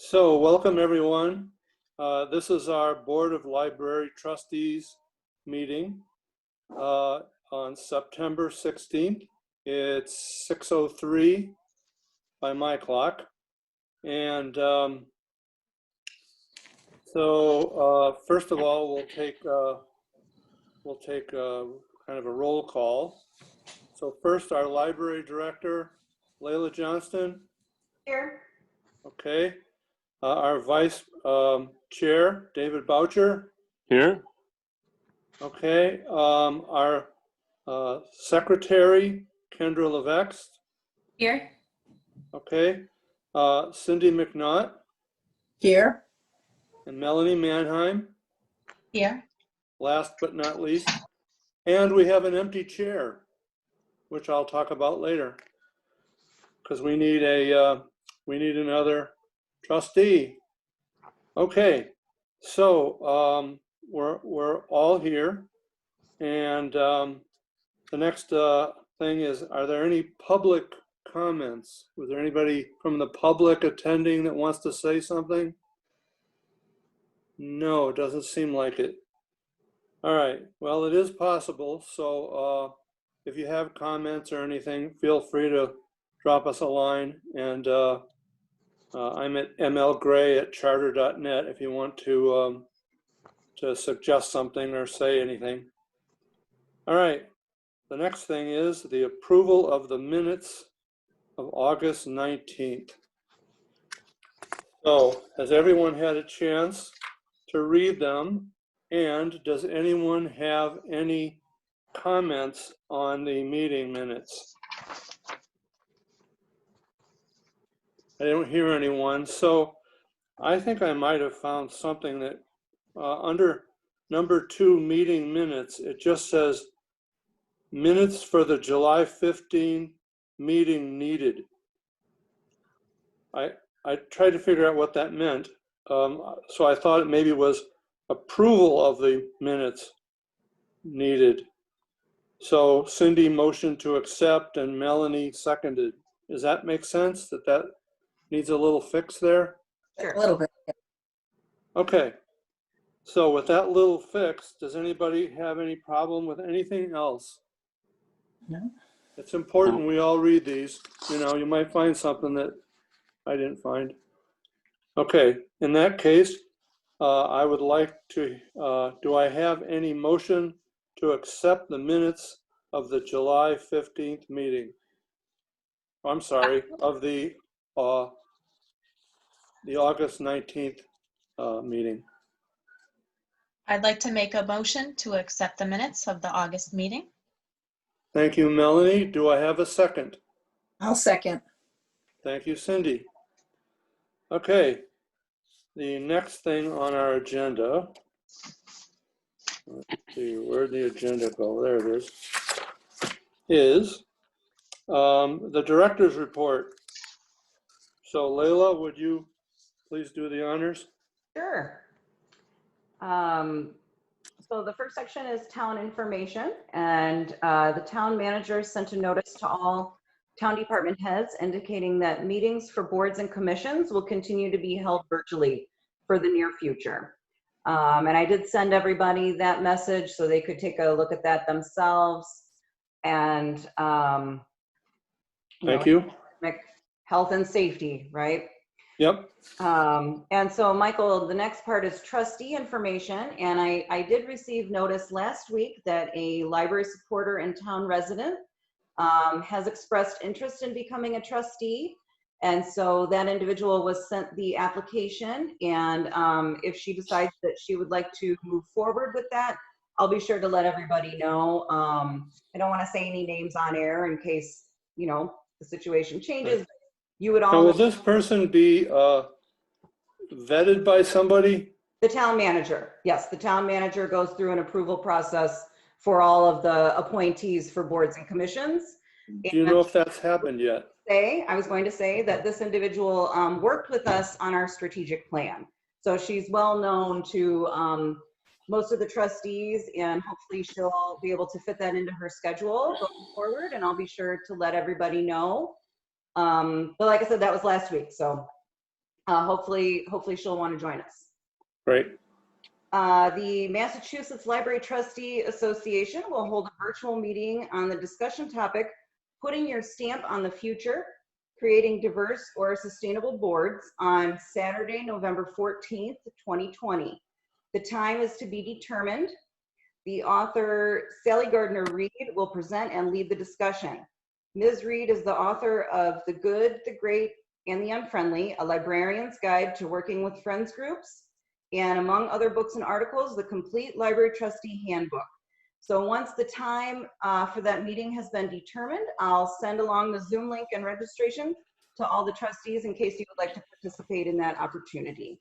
So welcome everyone. This is our Board of Library Trustees meeting on September 16th. It's 6:03 by my clock. And first of all, we'll take kind of a roll call. So first, our library director, Layla Johnston. Here. Okay. Our vice chair, David Boucher. Here. Okay. Our secretary, Kendra Levext. Here. Okay. Cindy McNaught. Here. And Melanie Mannheim. Here. Last but not least. And we have an empty chair, which I'll talk about later, because we need another trustee. Okay, so we're all here, and the next thing is, are there any public comments? Was there anybody from the public attending that wants to say something? No, it doesn't seem like it. All right, well, it is possible, so if you have comments or anything, feel free to drop us a line, and I'm at mlgray@charter.net if you want to suggest something or say anything. All right, the next thing is the approval of the minutes of August 19th. So has everyone had a chance to read them? And does anyone have any comments on the meeting minutes? I don't hear anyone, so I think I might have found something that under number 2 meeting minutes, it just says minutes for the July 15 meeting needed. I tried to figure out what that meant, so I thought it maybe was approval of the minutes needed. So Cindy motioned to accept and Melanie seconded. Does that make sense, that needs a little fix there? Sure. A little bit. Okay, so with that little fix, does anybody have any problem with anything else? No. It's important we all read these. You know, you might find something that I didn't find. Okay, in that case, I would like to, do I have any motion to accept the minutes of the July 15th meeting? I'm sorry, of the August 19th meeting. I'd like to make a motion to accept the minutes of the August meeting. Thank you, Melanie. Do I have a second? I'll second. Thank you, Cindy. Okay, the next thing on our agenda, let's see, where'd the agenda go? There it is the director's report. So Layla, would you please do the honors? Sure. So the first section is town information, and the town manager sent a notice to all town department heads indicating that meetings for boards and commissions will continue to be held virtually for the near future. And I did send everybody that message so they could take a look at that themselves. And Thank you. Health and safety, right? Yep. And so Michael, the next part is trustee information. And I did receive notice last week that a library supporter and town resident has expressed interest in becoming a trustee. And so that individual was sent the application. And if she decides that she would like to move forward with that, I'll be sure to let everybody know. I don't want to say any names on air in case, you know, the situation changes. Right. You would all Now, will this person be vetted by somebody? The town manager. Yes, the town manager goes through an approval process for all of the appointees for boards and commissions. Do you know if that's happened yet? I was going to say that this individual worked with us on our strategic plan. So she's well known to most of the trustees, and hopefully she'll be able to fit that into her schedule going forward, and I'll be sure to let everybody know. But like I said, that was last week. So hopefully she'll want to join us. Great. The Massachusetts Library Trustee Association will hold a virtual meeting on the discussion topic, putting your stamp on the future, creating diverse or sustainable boards, on Saturday, November 14th, 2020. The time is to be determined. The author, Sally Gardner-Reed, will present and lead the discussion. Ms. Reed is the author of The Good, the Great, and the Unfriendly, a librarian's guide to working with friends groups, and among other books and articles, the Complete Library Trustee Handbook. So once the time for that meeting has been determined, I'll send along the Zoom link and registration to all the trustees in case you would like to participate in that opportunity.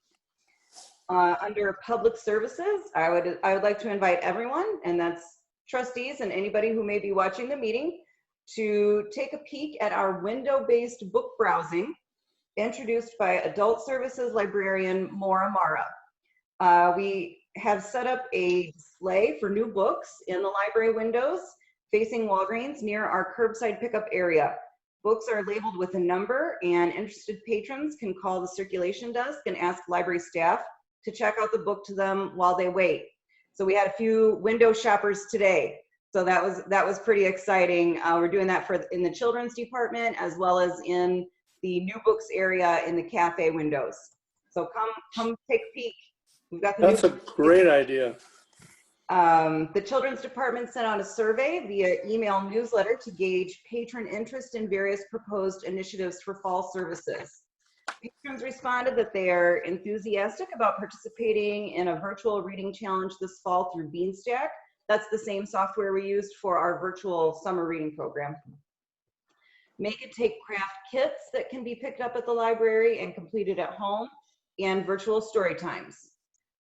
Under public services, I would like to invite everyone, and that's trustees and anybody who may be watching the meeting, to take a peek at our window-based book browsing introduced by Adult Services Librarian Maura Mara. We have set up a display for new books in the library windows facing Walgreens near our curbside pickup area. Books are labeled with a number, and interested patrons can call the circulation desk and ask library staff to check out the book to them while they wait. So we had a few window shoppers today. So that was pretty exciting. We're doing that in the children's department as well as in the new books area in the cafe windows. So come take a peek. We've got the That's a great idea. The children's department sent out a survey via email newsletter to gauge patron interest in various proposed initiatives for fall services. Patrons responded that they are enthusiastic about participating in a virtual reading challenge this fall through Beanstack. That's the same software we used for our virtual summer reading program. Make it take craft kits that can be picked up at the library and completed at home, and virtual story times.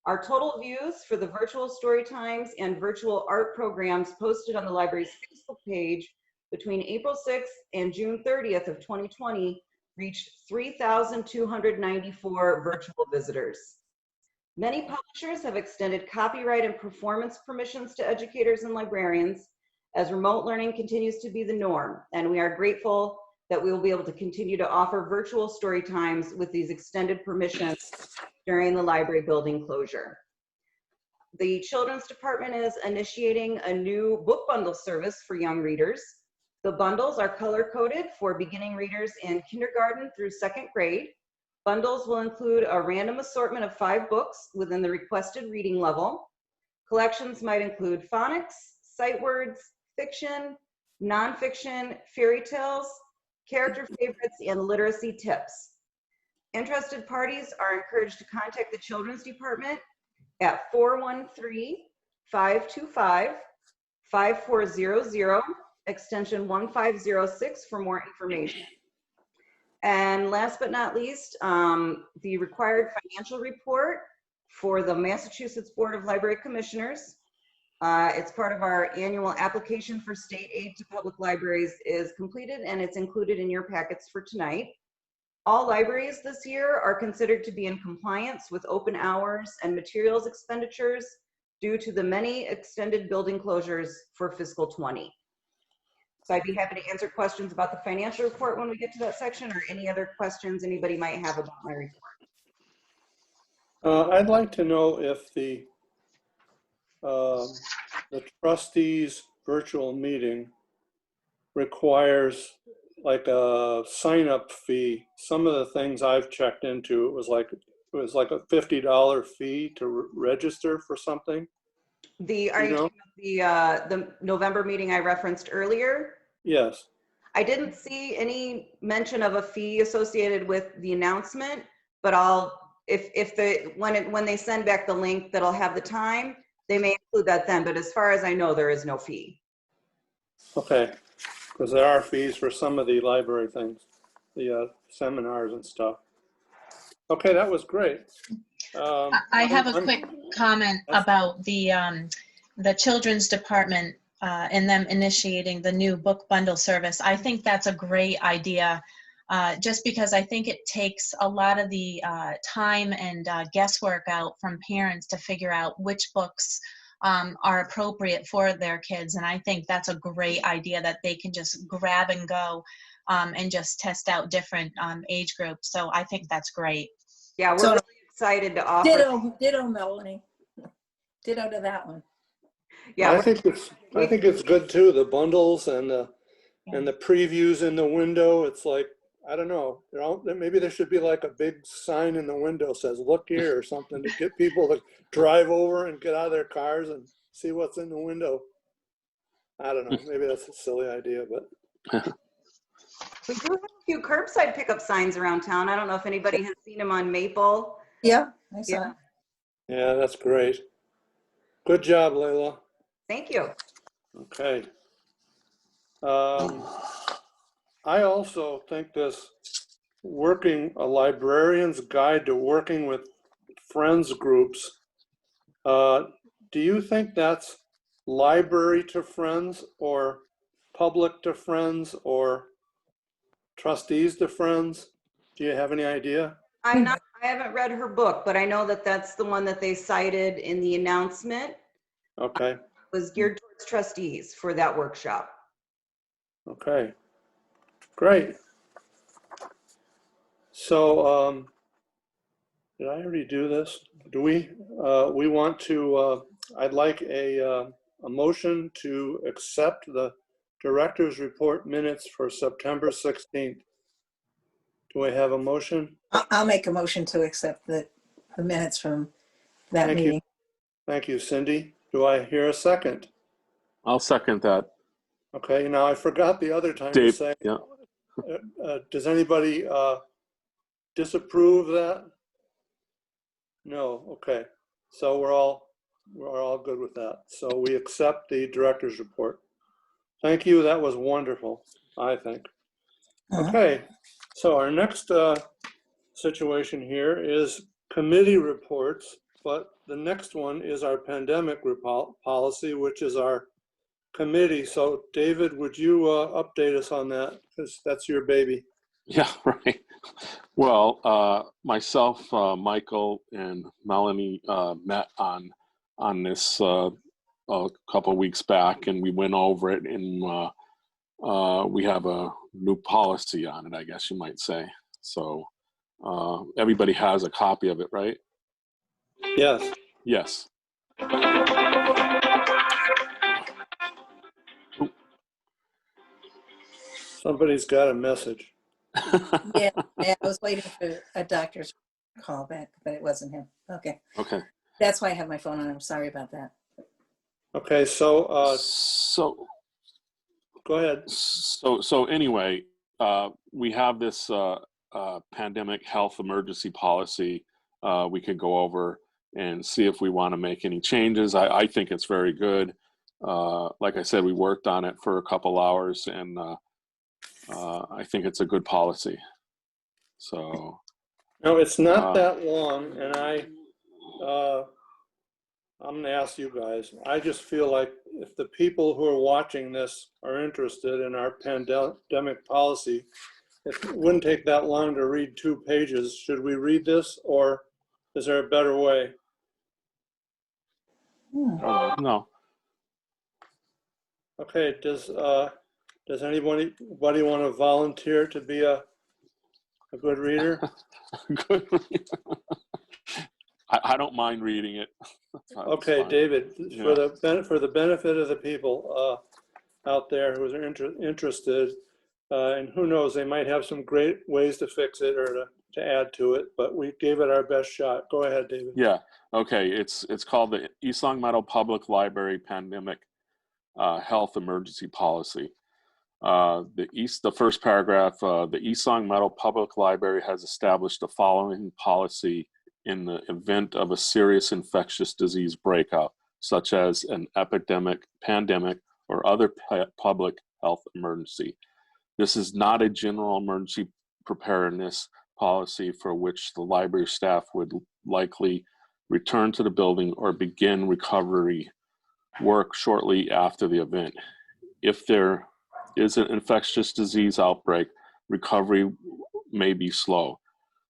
Our total views for the virtual story times and virtual art programs posted on the library's Facebook page between April 6th and June 30th of 2020 reached 3,294 virtual visitors. Many publishers have extended copyright and performance permissions to educators and librarians as remote learning continues to be the norm, and we are grateful that we will be able to continue to offer virtual story times with these extended permissions during the library building closure. The children's department is initiating a new book bundle service for young readers. The bundles are color-coded for beginning readers in kindergarten through 2nd grade. Bundles will include a random assortment of 5 books within the requested reading level. Collections might include phonics, sight words, fiction, nonfiction, fairy tales, character favorites, and literacy tips. Interested parties are encouraged to contact the children's department at 413-525-5400, extension 1506 for more information. And last but not least, the required financial report for the Massachusetts Board of Library Commissioners. It's part of our annual application for state aid to public libraries is completed, and it's included in your packets for tonight. All libraries this year are considered to be in compliance with open hours and materials expenditures due to the many extended building closures for fiscal 20. So I'd be happy to answer questions about the financial report when we get to that section, or any other questions anybody might have about my report. I'd like to know if the trustees virtual meeting requires like a sign-up fee. Some of the things I've checked into, it was like a $50 fee to register for something. Are you talking about the November meeting I referenced earlier? Yes. I didn't see any mention of a fee associated with the announcement, but when they send back the link that'll have the time, they may include that then. But as far as I know, there is no fee. Okay, because there are fees for some of the library things, the seminars and stuff. Okay, that was great. I have a quick comment about the children's department and them initiating the new book bundle service. I think that's a great idea, just because I think it takes a lot of the time and guesswork out from parents to figure out which books are appropriate for their kids. And I think that's a great idea that they can just grab and go and just test out different age groups. So I think that's great. Yeah, we're So- really excited to offer. Ditto, Melanie. Ditto to that one. Yeah, I think it's good too, the bundles and the previews in the window. It's like, I don't know, maybe there should be like a big sign in the window says, look here, or something, to get people to drive over and get out of their cars and see what's in the window. I don't know, maybe that's a silly idea, but we do have a few curbside pickup signs around town. I don't know if anybody has seen them on Maple. Yeah, I saw Yeah. it. yeah, that's great. Good job, Layla. Thank you. Okay. I also think this a librarian's guide to working with friends groups, do you think that's library to friends or public to friends or trustees to friends? Do you have any idea? I haven't read her book, but I know that that's the one that they cited in the announcement. Okay, Was geared towards trustees for that workshop. okay, great. So, did I already do this? Do we want to, I'd like a motion to accept the director's report minutes for September 16th. Do I have a motion? I'll make a motion to accept the minutes from that Thank you. meeting. Thank you, Cindy. Do I hear a second? I'll second that. Okay, now I forgot the other time to Dave, say, yeah. does anybody disapprove that? No, okay. So we're all good with that. So we accept the director's report. Thank you, that was wonderful, I think. Okay, so our next situation here is committee reports, but the next one is our pandemic policy, which is our committee. So David, would you update us on that? Because that's your baby. Yeah, right. Well, myself, Michael, and Melanie met on this a couple of weeks back, and we went over it, and we have a new policy on it, I guess you might say. So everybody has a copy of it, right? Yes. Yes. Somebody's got a message. Yeah, I was waiting for a doctor's call back, but it wasn't him. Okay. Okay. That's why I have my phone on. I'm sorry about that. Okay, so So go ahead. So anyway, we have this pandemic health emergency policy we could go over and see if we want to make any changes. I think it's very good. Like I said, we worked on it for a couple hours, and I think it's a good policy. So No, it's not that long, and I'm going to ask you guys. I just feel like if the people who are watching this are interested in our pandemic policy, it wouldn't take that long to read 2 pages. Should we read this, or is there a better way? no. Okay, does anybody want to volunteer to be a good reader? Good. I don't mind reading it. Okay, fine. David, Yeah. for the benefit of the people out there who are interested, and who knows, they might have some great ways to fix it or to add to it, but we gave it our best shot. Go ahead, David. Yeah. Okay. It's called the East Long Meadow Public Library Pandemic Health Emergency Policy. The first paragraph, the East Long Meadow Public Library has established the following policy in the event of a serious infectious disease breakout, such as an epidemic, pandemic, or other public health emergency. This is not a general emergency preparedness policy for which the library staff would likely return to the building or begin recovery work shortly after the event. If there is an infectious disease outbreak, recovery may be slow.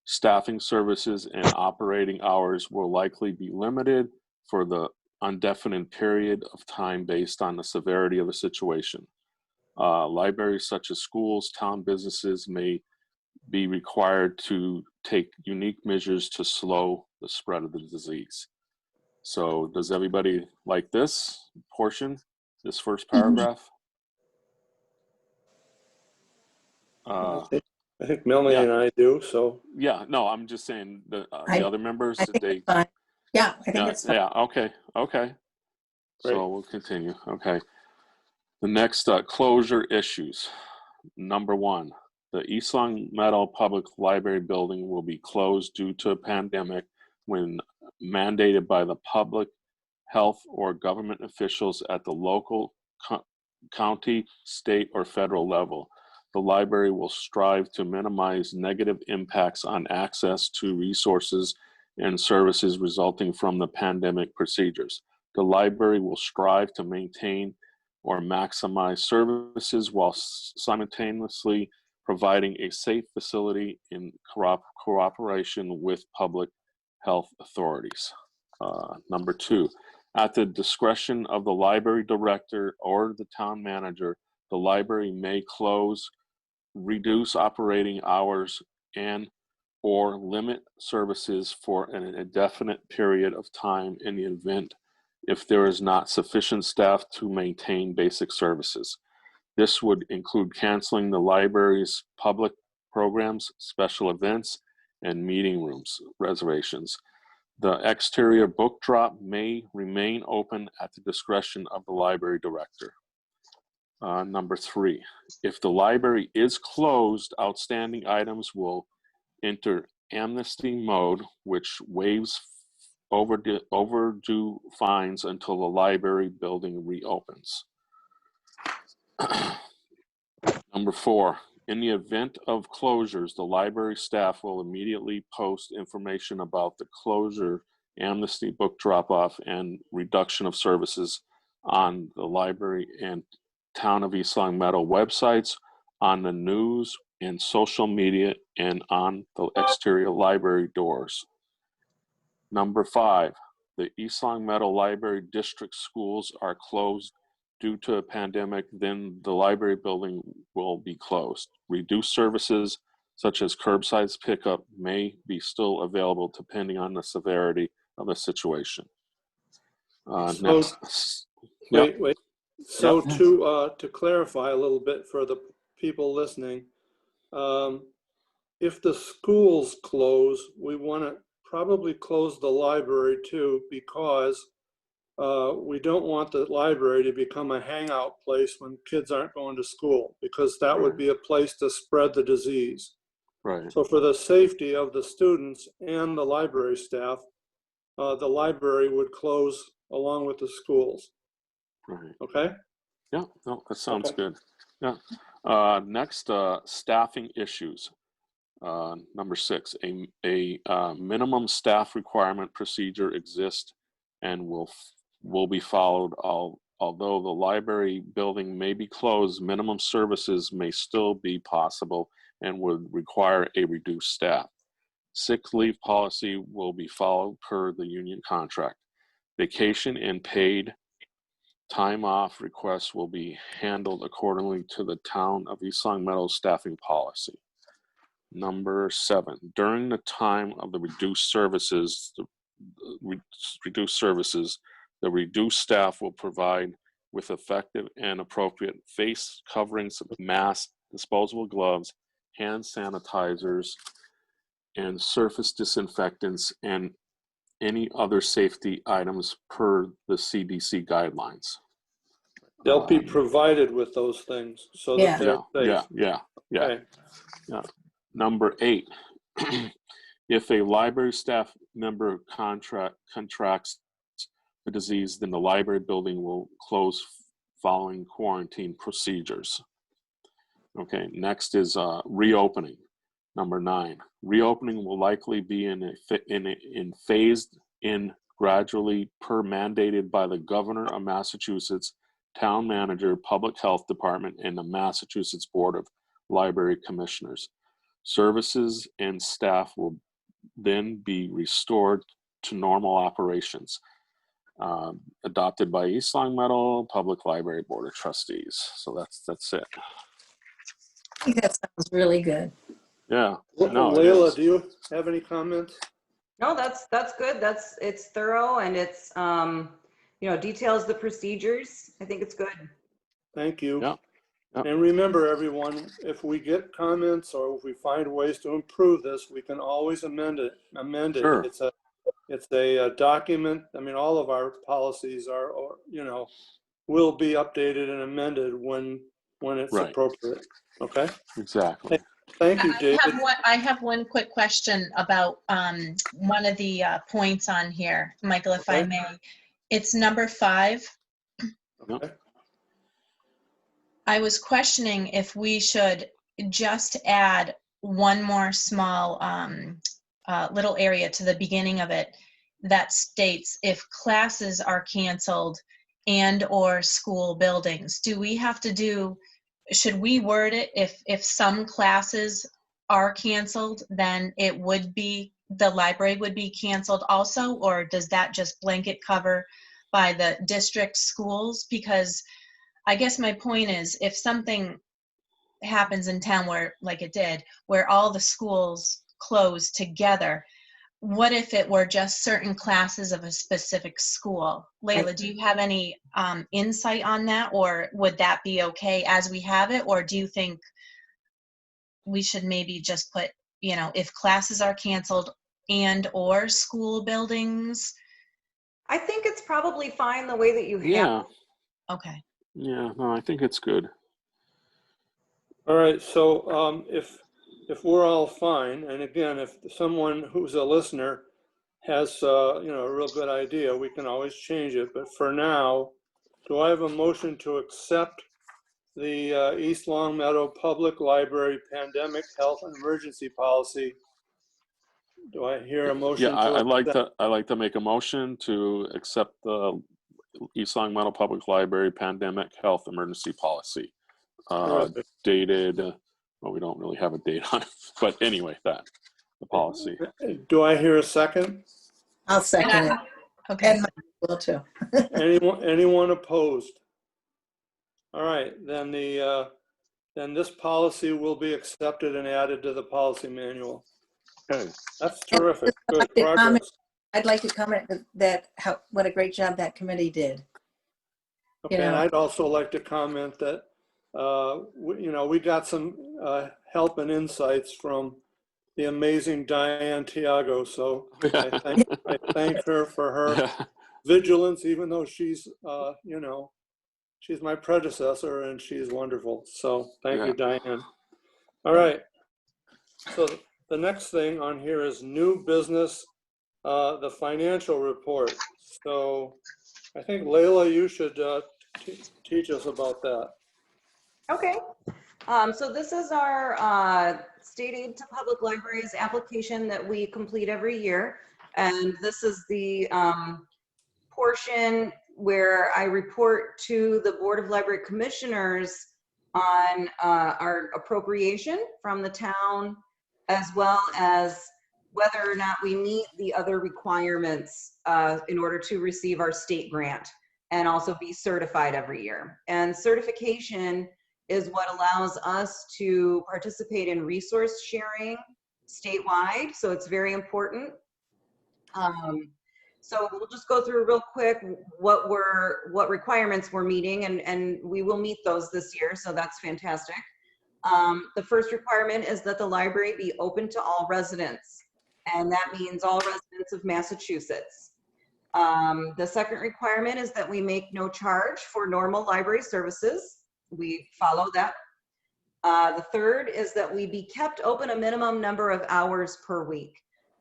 Staffing services and operating hours will likely be limited for the indefinite period of time based on the severity of the situation. Libraries such as schools, town businesses may be required to take unique measures to slow the spread of the disease. So does everybody like this portion, this first paragraph? I think Melanie yeah. and I do, so. Yeah, no, I'm just saying the I other members, I did think they? it's fine. Yeah, I think it's fine. Yeah, okay. Great. So we'll continue. Okay. The next closure issues. Number 1, the East Long Meadow Public Library building will be closed due to a pandemic when mandated by the public health or government officials at the local, county, state, or federal level. The library will strive to minimize negative impacts on access to resources and services resulting from the pandemic procedures. The library will strive to maintain or maximize services while simultaneously providing a safe facility in cooperation with public health authorities. Number 2, at the discretion of the library director or the town manager, the library may close, reduce operating hours, and or limit services for an indefinite period of time in the event if there is not sufficient staff to maintain basic services. This would include canceling the library's public programs, special events, and meeting rooms reservations. The exterior book drop may remain open at the discretion of the library director. Number 3, if the library is closed, outstanding items will enter amnesty mode, which waives overdue fines until the library building reopens. Number 4, in the event of closures, the library staff will immediately post information about the closure, amnesty, book drop-off, and reduction of services on the library and Town of East Long Meadow websites, on the news and social media, and on the exterior library doors. Number 5, the East Long Meadow Library District schools are closed due to a pandemic, then the library building will be closed. Reduced services such as curbside pickup may be still available depending on the severity of the situation. Next. Yep. Wait. So to clarify a little bit for the people listening, if the schools close, we want to probably close the library too, because we don't want the library to become a hangout place when kids aren't going to school, because that would be a place to spread the disease. Right. So for the safety of the students and the library staff, the library would close along with the schools. Right. Okay? Yeah, no, that sounds Okay. good. Yeah. Next, staffing issues. Number 6, a minimum staff requirement procedure exists and will be followed. Although the library building may be closed, minimum services may still be possible and would require a reduced staff. Sick leave policy will be followed per the union contract. Vacation and paid time off requests will be handled accordingly to the Town of East Long Meadow staffing policy. Number 7, during the time of the reduced services, the reduced staff will provide with effective and appropriate face coverings, masks, disposable gloves, hand sanitizers, and surface disinfectants, and any other safety items per the CDC guidelines. They'll be provided with those things so that they're safe. Yeah. Okay. Number 8, if a library staff member contracts the disease, then the library building will close following quarantine procedures. Okay, next is reopening. Number 9, reopening will likely be in phased in gradually per mandated by the governor of Massachusetts, town manager, public health department, and the Massachusetts Board of Library Commissioners. Services and staff will then be restored to normal operations. Adopted by East Long Meadow Public Library Board of Trustees. So that's it. I think that sounds really good. Yeah. No, it Leila, is. do you have any comments? No, that's good. It's thorough and it's, details the procedures. I think it's good. Thank you. Yeah. Yeah. And remember, everyone, if we get comments or if we find ways to improve this, we can always amend it. Sure. It's a document. I mean, all of our policies are, or, will be updated and amended when it's Right. appropriate. Okay? Exactly. Thank you, David. I have one quick question about one of the points on here, Michael, if I Okay. may. It's number 5. Okay. I was questioning if we should just add one more small little area to the beginning of it that states if classes are canceled and or school buildings. Do we have to do, should we word it if some classes are canceled, then it would be, the library would be canceled also, or does that just blanket cover by the district schools? Because I guess my point is, if something happens in town where, like it did, where all the schools close together, what if it were just certain classes of a specific school? Layla, do you have any insight on that, or would that be okay as we have it? Or do you think we should maybe just put, if classes are canceled and or school buildings? I think it's probably fine the way that you have. Yeah. Okay. Yeah. No, I think it's good. All right, so if we're all fine, and again, if someone who's a listener has a real good idea, we can always change it. But for now, do I have a motion to accept the East Long Meadow Public Library Pandemic Health and Emergency Policy? Do I hear a motion? Yeah, to I'd like to make a motion to accept the East Long Meadow Public Library Pandemic Health Emergency Policy. Terrific. Dated, well, we don't really have a date on it, but anyway, the policy. Do I hear a second? I'll second it. Okay. And Mike will too. Anyone opposed? All right, then then this policy will be accepted and added to the policy manual. Okay. That's terrific. I'd Good like to comment- progress. I'd like to comment that what a great job that committee did. Okay, and I'd also like to comment that we got some help and insights from the amazing Diane Tiago. So I thank her for her vigilance, even though she's she's my predecessor and she's wonderful. So thank you, Diane. All right. So the next thing on here is new business, the financial report. So I think Layla, you should teach us about that. Okay. So this is our state aid to public libraries application that we complete every year. And this is the portion where I report to the Board of Library Commissioners on our appropriation from the town, as well as whether or not we meet the other requirements in order to receive our state grant and also be certified every year. And certification is what allows us to participate in resource sharing statewide. So it's very important. So we'll just go through real quick what requirements we're meeting, and we will meet those this year. So that's fantastic. The first requirement is that the library be open to all residents, and that means all residents of Massachusetts. The second requirement is that we make no charge for normal library services. We follow that. The third is that we be kept open a minimum number of hours per week.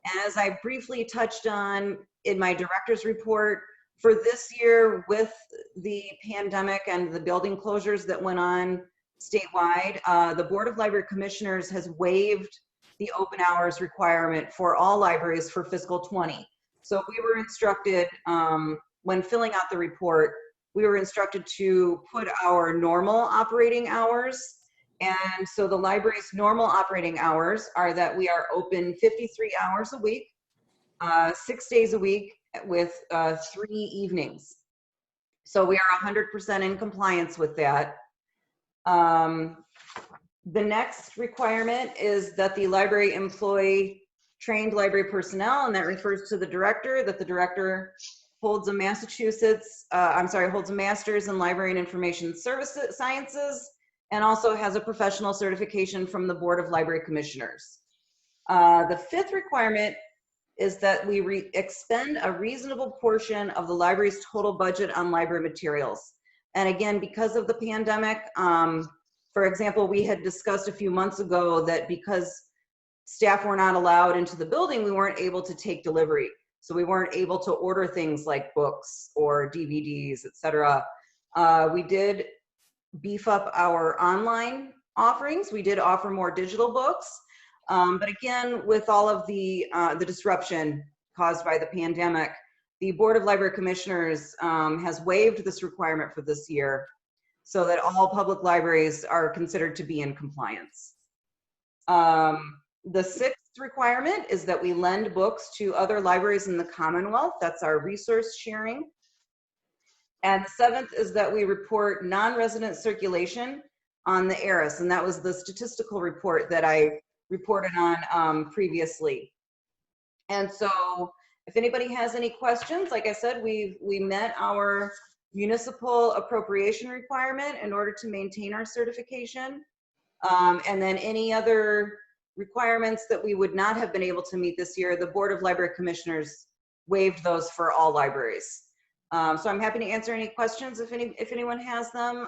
And as I briefly touched on in my director's report, for this year with the pandemic and the building closures that went on statewide, the Board of Library Commissioners has waived the open hours requirement for all libraries for fiscal 20. So we were instructed, when filling out the report, we were instructed to put our normal operating hours. And so the library's normal operating hours are that we are open 53 hours a week, 6 days a week with 3 evenings. So we are 100% in compliance with that. The next requirement is that the library employ trained library personnel, and that refers to the director, that the director holds a holds a master's in library and information services sciences, and also has a professional certification from the Board of Library Commissioners. The fifth requirement is that we expend a reasonable portion of the library's total budget on library materials. And again, because of the pandemic, for example, we had discussed a few months ago that because staff were not allowed into the building, we weren't able to take delivery. So we weren't able to order things like books or DVDs, etc. We did beef up our online offerings. We did offer more digital books. But again, with all of the disruption caused by the pandemic, the Board of Library Commissioners has waived this requirement for this year so that all public libraries are considered to be in compliance. The sixth requirement is that we lend books to other libraries in the Commonwealth. That's our resource sharing. And the seventh is that we report non-resident circulation on the ARIS, and that was the statistical report that I reported on previously. And so if anybody has any questions, like I said, we met our municipal appropriation requirement in order to maintain our certification. And then any other requirements that we would not have been able to meet this year, the Board of Library Commissioners waived those for all libraries. So I'm happy to answer any questions if anyone has them.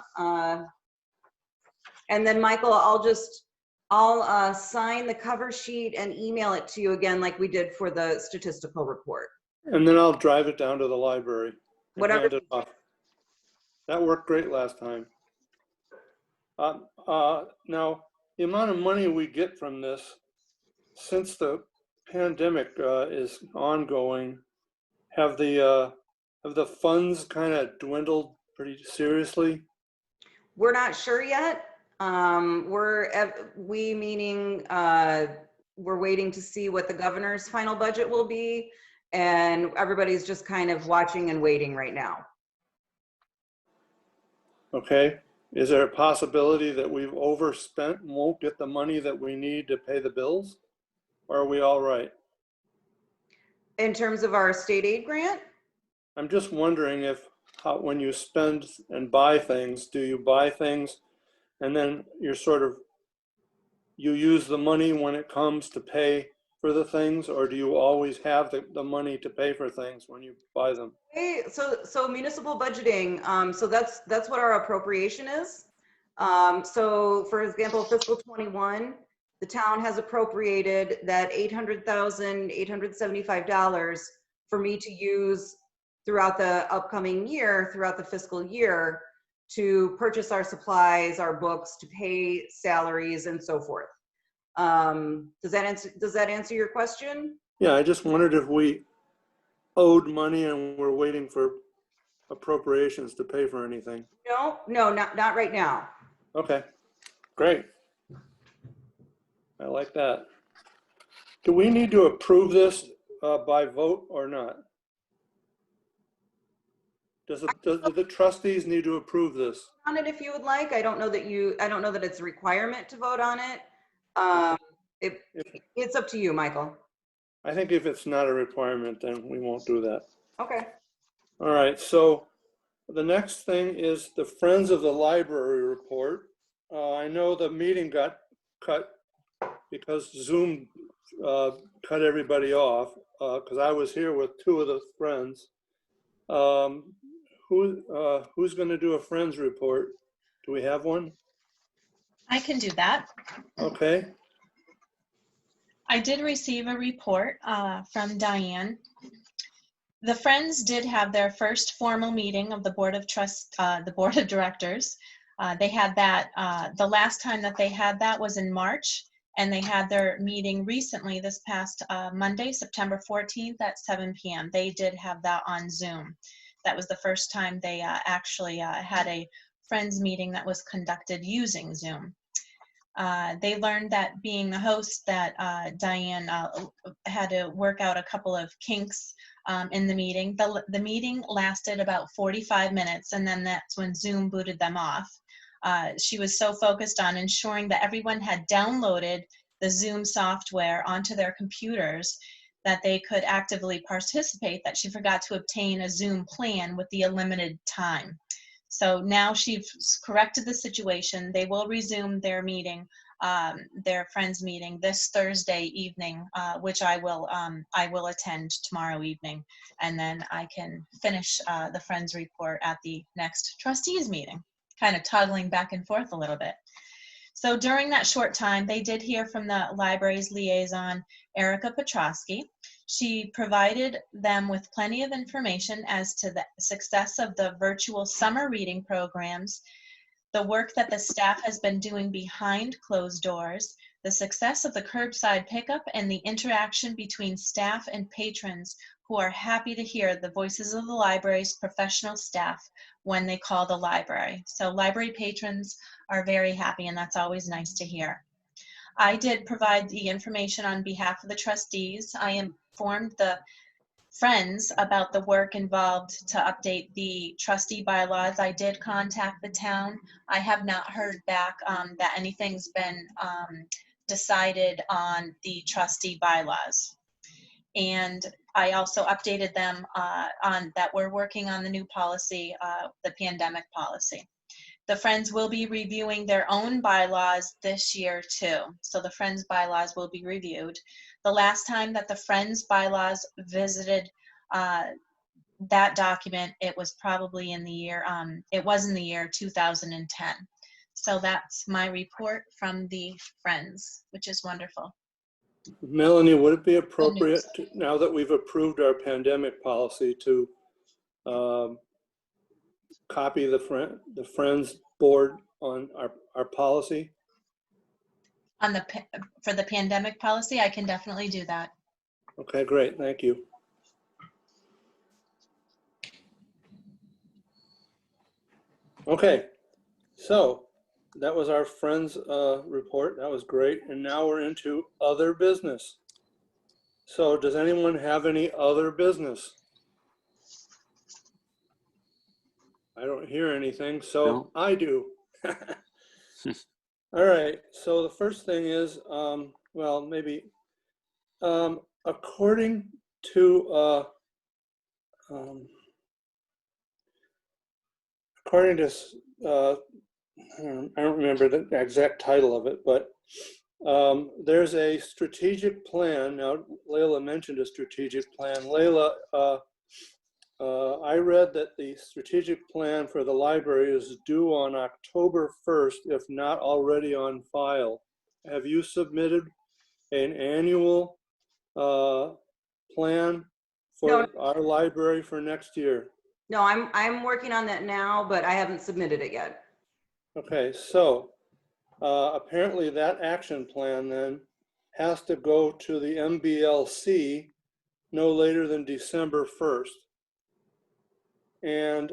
And then Michael, I'll sign the cover sheet and email it to you again like we did for the statistical report. And then I'll drive it down to the library and Whatever. hand it off. That worked great last time. Now, the amount of money we get from this, since the pandemic is ongoing, have the funds kind of dwindled pretty seriously? We're not sure yet. We're waiting to see what the governor's final budget will be, and everybody's just kind of watching and waiting right now. Okay. Is there a possibility that we've overspent and won't get the money that we need to pay the bills? Or are we all right? In terms of our state aid grant? I'm just wondering if when you spend and buy things, do you buy things and then you use the money when it comes to pay for the things, or do you always have the money to pay for things when you buy them? Hey, so municipal budgeting, so that's what our appropriation is. So for example, fiscal 21, the town has appropriated that $800,875 for me to use throughout the upcoming year, throughout the fiscal year, to purchase our supplies, our books, to pay salaries, and so forth. Does that answer your question? Yeah, I just wondered if we owed money and we're waiting for appropriations to pay for anything. No, not right now. Okay, great. I like that. Do we need to approve this by vote or not? Does the trustees need to approve this? On it if you would like. I don't know that it's a requirement to vote on it. It's up to you, Michael. I think if it's not a requirement, then we won't do that. Okay. All right, so the next thing is the Friends of the Library report. I know the meeting got cut because Zoom cut everybody off because I was here with two of the friends. Who's going to do a Friends report? Do we have one? I can do that. Okay. I did receive a report from Diane. The Friends did have their first formal meeting of the Board of Directors. They had that, the last time that they had that was in March, and they had their meeting recently this past Monday, September 14th at 7 p.m. They did have that on Zoom. That was the first time they actually had a Friends meeting that was conducted using Zoom. They learned that being the host that Diane had to work out a couple of kinks in the meeting. The meeting lasted about 45 minutes, and then that's when Zoom booted them off. She was so focused on ensuring that everyone had downloaded the Zoom software onto their computers that they could actively participate, that she forgot to obtain a Zoom plan with the limited time. So now she's corrected the situation. They will resume their meeting, their Friends meeting this Thursday evening, which I will attend tomorrow evening. And then I can finish the Friends report at the next Trustees meeting, kind of toggling back and forth a little bit. So during that short time, they did hear from the library's liaison, Erica Petrosky. She provided them with plenty of information as to the success of the virtual summer reading programs, the work that the staff has been doing behind closed doors, the success of the curbside pickup, and the interaction between staff and patrons who are happy to hear the voices of the library's professional staff when they call the library. So library patrons are very happy, and that's always nice to hear. I did provide the information on behalf of the trustees. I informed the Friends about the work involved to update the trustee bylaws. I did contact the town. I have not heard back that anything's been decided on the trustee bylaws. And I also updated them on that we're working on the new policy, the pandemic policy. The Friends will be reviewing their own bylaws this year too. So the Friends bylaws will be reviewed. The last time that the Friends bylaws visited that document, it was probably in the year, it was in the year 2010. So that's my report from the Friends, which is wonderful. Melanie, would it be appropriate, now that we've approved our pandemic policy, to copy the Friends board on our policy? On the for the pandemic policy, I can definitely do that. Okay, great, thank you. Okay, so that was our Friends report. That was great. And now we're into other business. So does anyone have any other business? I don't hear anything, so No. I do. All right, so the first thing is, well, maybe, according to, I don't remember the exact title of it, but there's a strategic plan. Now, Layla mentioned a strategic plan. Layla, I read that the strategic plan for the library is due on October 1st, if not already on file. Have you submitted an annual plan for our library for next year? No, I'm working on that now, but I haven't submitted it yet. Okay, so apparently that action plan then has to go to the MBLC no later than December 1st. And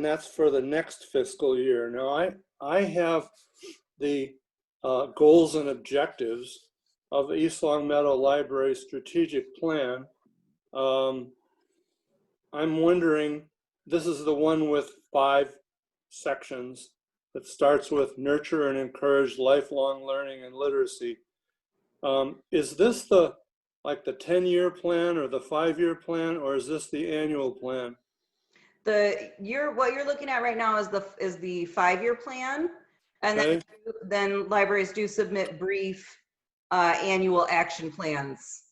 that's for the next fiscal year. Now I have the goals and objectives of the East Long Meadow Library strategic plan. I'm wondering, this is the one with 5 sections that starts with nurture and encourage lifelong learning and literacy. Is this the 10-year plan or the 5-year plan, or is this the annual plan? What you're looking at right now is the 5-year plan, and Okay. then libraries do submit brief annual action plans.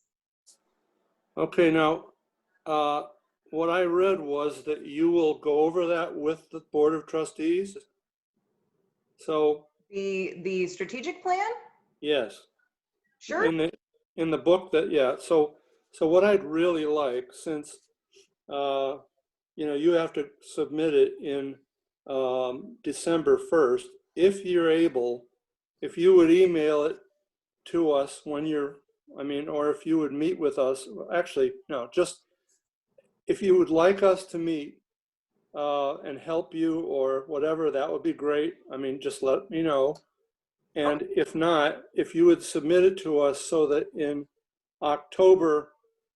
Okay, now what I read was that you will go over that with the Board of Trustees. So The strategic plan? yes. Sure. In the book that, yeah. So what I'd really like, since you have to submit it in December 1st, if you're able, if you would email it to us when or if you would meet with us, actually, no, just if you would like us to meet and help you or whatever, that would be great. Just let me know. And if not, if you would submit it to us so that in October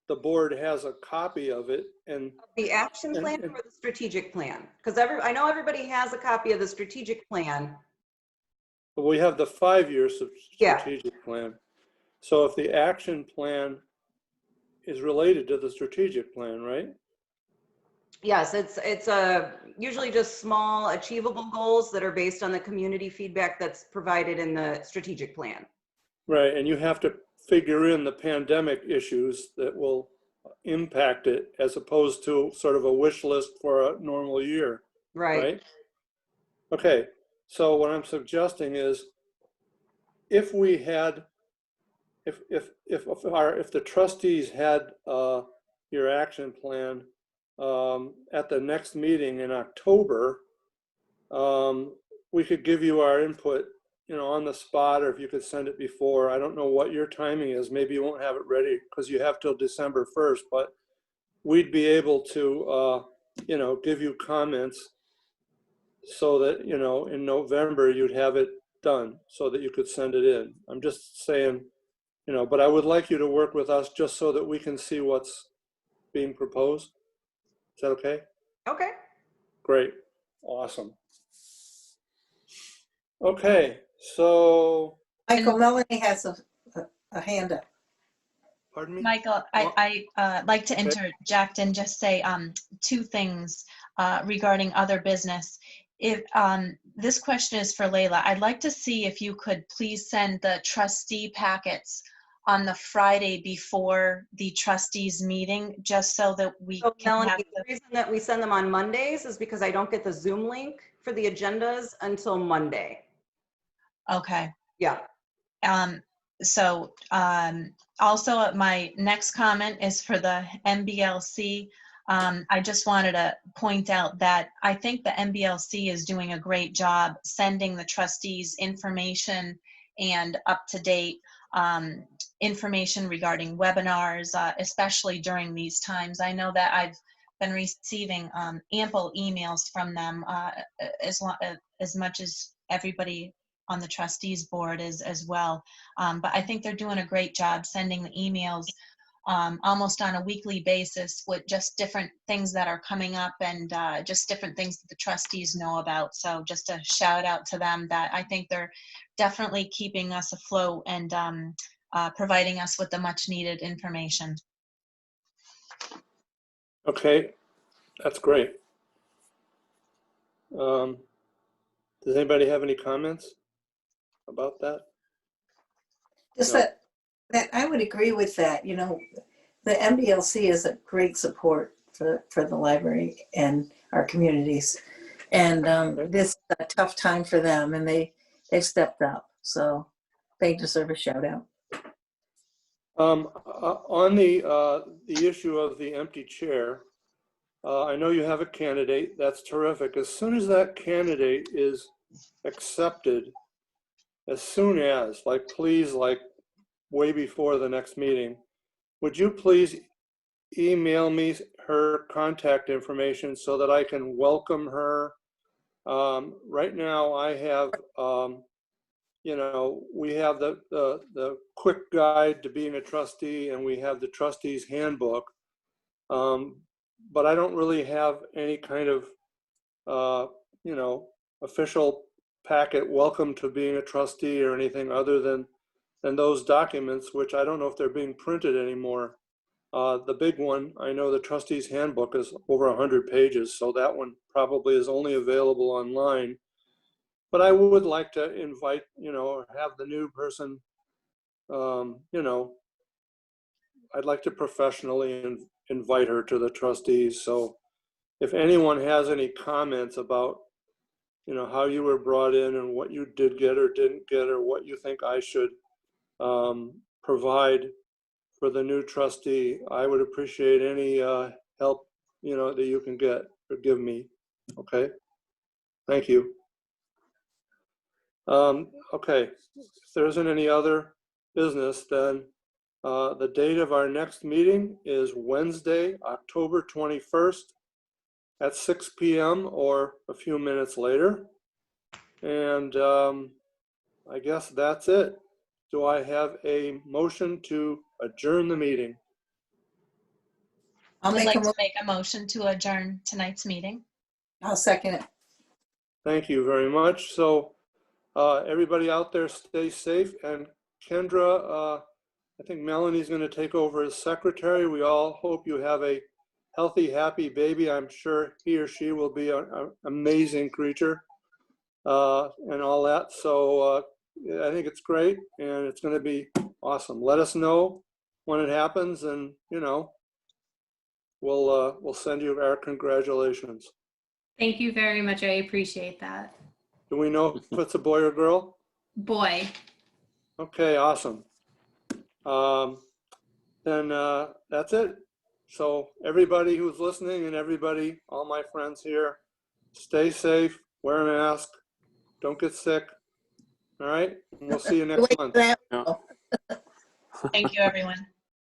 the board has a copy of it and, The action plan and- or the strategic plan? Because I know everybody has a copy of the strategic plan. we have the 5-year Yeah. strategic plan. So if the action plan is related to the strategic plan, right? Yes, it's usually just small achievable goals that are based on the community feedback that's provided in the strategic plan. Right, and you have to figure in the pandemic issues that will impact it as opposed to sort of a wish list for a normal year, Right. right? Okay, so what I'm suggesting is if we had, if the trustees had your action plan at the next meeting in October, we could give you our input, you know, on the spot, or if you could send it before. I don't know what your timing is. Maybe you won't have it ready because you have till December 1st, but we'd be able to, you know, give you comments so that, you know, in November you'd have it done so that you could send it in. I'm just saying, you know, but I would like you to work with us just so that we can see what's being proposed. Is that okay? Okay. Great. Awesome. Okay, so, Michael, Melanie has a hand up. pardon me? Michael, I like to Okay. interject and just say 2 things regarding other business. If this question is for Layla, I'd like to see if you could please send the trustee packets on the Friday before the trustees meeting, just so that we So can have Melanie, the reason that we send them on Mondays is because I don't get the Zoom link for the agendas until Monday. okay. Yeah. So also my next comment is for the MBLC. I just wanted to point out that I think the MBLC is doing a great job sending the trustees information and up-to-date information regarding webinars, especially during these times. I know that I've been receiving ample emails from them as much as everybody on the trustees board is as well. But I think they're doing a great job sending the emails almost on a weekly basis with just different things that are coming up and just different things that the trustees know about. So just a shout out to them that I think they're definitely keeping us afloat and providing us with the much needed information. Okay, that's great. Does anybody have any comments about that? Just No. that I would agree with that. You know, the MBLC is a great support for the library and our communities. And this is a tough time for them, and they've stepped up. So they deserve a shout out. On the issue of the empty chair, I know you have a candidate. That's terrific. As soon as that candidate is accepted, as soon as, like, please, like, way before the next meeting, would you please email me her contact information so that I can welcome her? Right now I have, you know, we have the quick guide to being a trustee, and we have the trustees handbook. But I don't really have any kind of, you know, official packet, welcome to being a trustee or anything other than those documents, which I don't know if they're being printed anymore. The big one, I know the trustees handbook is over 100 pages, so that one probably is only available online. But I would like to invite, you know, or have the new person, you know, I'd like to professionally invite her to the trustees. So if anyone has any comments about, you know, how you were brought in and what you did get or didn't get, or what you think I should provide for the new trustee, I would appreciate any help, you know, that you can get or give me. Okay, thank you. Okay, if there isn't any other business, then the date of our next meeting is Wednesday, October 21st at 6 p.m. or a few minutes later. And I guess that's it. Do I have a motion to adjourn the meeting? I'll Would make like a to mo- make a motion to adjourn tonight's meeting. I'll second it. Thank you very much. So everybody out there, stay safe. And Kendra, I think Melanie's going to take over as secretary. We all hope you have a healthy, happy baby. I'm sure he or she will be an amazing creature and all that. So I think it's great and it's going to be awesome. Let us know when it happens, and we'll send you our congratulations. Thank you very much. I appreciate that. Do we know if it's a boy or girl? Boy. Okay, awesome. Then that's it. So everybody who's listening and everybody, all my friends here, stay safe, wear a mask, don't get sick. All right, and we'll see you next Wait, month. that- Yeah. Thank you, everyone.